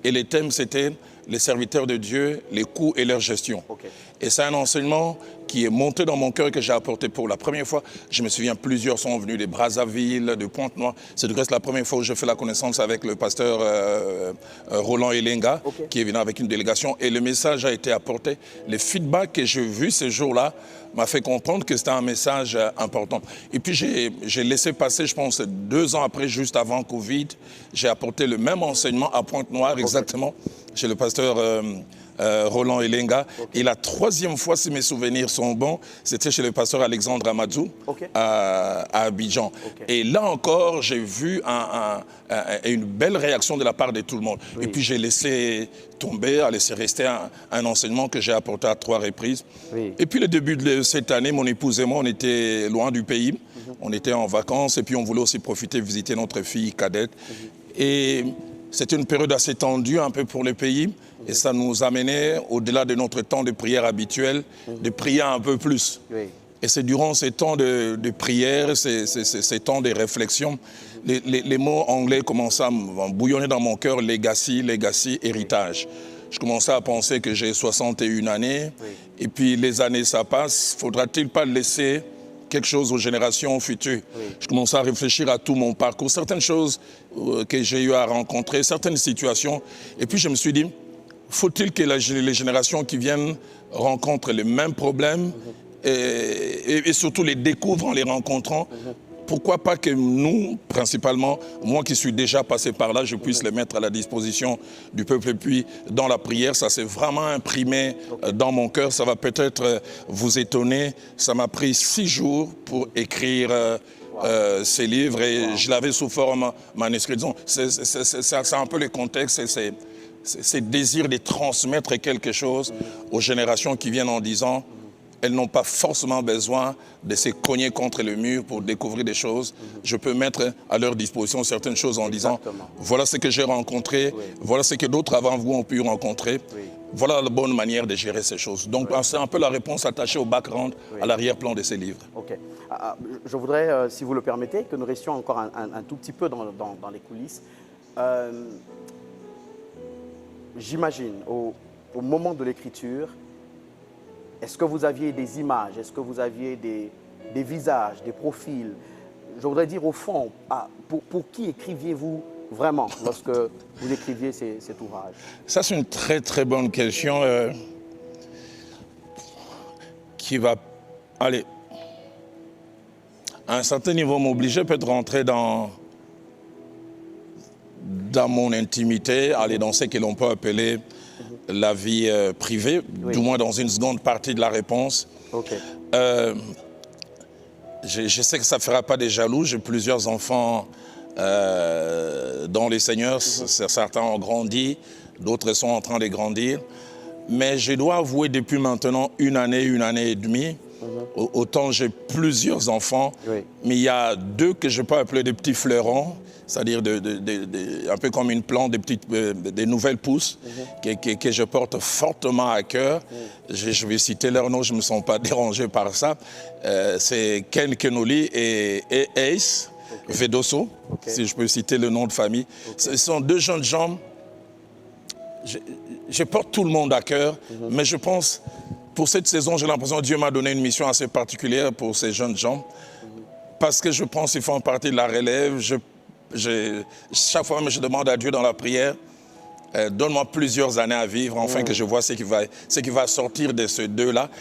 Et les thèmes, c'était les serviteurs de Dieu, les coûts et leur gestion. Et c'est un enseignement qui est monté dans mon cœur et que j'ai apporté pour la première fois. Je me souviens, plusieurs sont venus de Brazzaville, de Pointe-Noire. C'est de reste la première fois où j'ai fait la connaissance avec le pasteur Roland Elenga, qui est venu avec une délégation. Et le message a été apporté. Les feedbacks que j'ai vus ces jours-là m'a fait comprendre que c'était un message important. Et puis j'ai laissé passer, je pense, 2 ans après, juste avant Covid, j'ai apporté le même enseignement à Pointe-Noire, exactement, chez le pasteur Roland Elenga. Et la 3e fois, si mes souvenirs sont bons, c'était chez le pasteur Alexandre Amadou à Abidjan. Et là encore, j'ai vu une belle réaction de la part de tout le monde. Et puis j'ai laissé tomber, laissé rester un enseignement que j'ai apporté à 3 reprises. Et puis le début de cette année, mon épouse et moi, on était loin du pays. On était en vacances et puis on voulait aussi profiter, visiter notre fille cadette. Et c'était une période assez tendue un peu pour le pays. Et ça nous amenait, au-delà de notre temps de prière habituel, de prier un peu plus. Et c'est durant ces temps de prière, ces temps de réflexion, les mots anglais commençaient à bouillonner dans mon cœur, legacy, héritage. Je commençais à penser que j'ai 61 années, et puis les années ça passe, faudra-t-il pas laisser quelque chose aux générations futures? Je commençais à réfléchir à tout mon parcours, certaines choses que j'ai eu à rencontrer, certaines situations, et puis je me suis dit, faut-il que les générations qui viennent rencontrent les mêmes problèmes et surtout les découvrent en les rencontrant? Pourquoi pas que nous, principalement, moi qui suis déjà passé par là, je puisse les mettre à la disposition du peuple. Et puis, dans la prière, ça s'est vraiment imprimé dans mon cœur. Ça va peut-être vous étonner. Ça m'a pris 6 jours pour écrire ces livres et je l'avais sous forme manuscrit. C'est un peu le contexte, c'est désir de transmettre quelque chose aux générations qui viennent en disant elles n'ont pas forcément besoin de se cogner contre le mur pour découvrir des choses. Je peux mettre à leur disposition certaines choses en disant voilà ce que j'ai rencontré, voilà ce que d'autres avant vous ont pu rencontrer. Voilà la bonne manière de gérer ces choses. Donc c'est un peu la réponse attachée au background, à l'arrière-plan de ces livres. Je voudrais, si vous le permettez, que nous restions encore un tout petit peu dans les coulisses. J'imagine, au moment de l'écriture, est-ce que vous aviez des images, est-ce que vous aviez des visages, des profils? Je voudrais dire au fond, pour qui écriviez-vous vraiment lorsque vous écriviez cet ouvrage? Ça, c'est une très très bonne question qui va, aller à un certain niveau, m'obliger peut-être rentrer dans mon intimité, aller dans ce que l'on peut appeler la vie privée, du moins dans une seconde partie de la réponse. Je sais que ça ne fera pas des jaloux, j'ai plusieurs enfants dans les Seigneurs, certains ont grandi, d'autres sont en train de grandir. Mais je dois avouer depuis maintenant 1 année, 1 année et demie, autant j'ai plusieurs enfants, mais il y a 2 que je peux appeler des petits fleurons, c'est-à-dire un peu comme une plante, des nouvelles pousses que je porte fortement à cœur. Je vais citer leurs noms, je ne me sens pas dérangé par ça. C'est Ken Kenoli et Ace Vedoso, si je peux citer le nom de famille. Ce sont 2 jeunes gens. Je porte tout le monde à cœur, mais je pense, pour cette saison, j'ai l'impression que Dieu m'a donné une mission assez particulière pour ces jeunes gens. Parce que je pense qu'ils font partie de la relève. Chaque fois, je demande à Dieu dans la prière, donne-moi plusieurs années à vivre, afin que je vois ce qui va sortir de ces 2-là.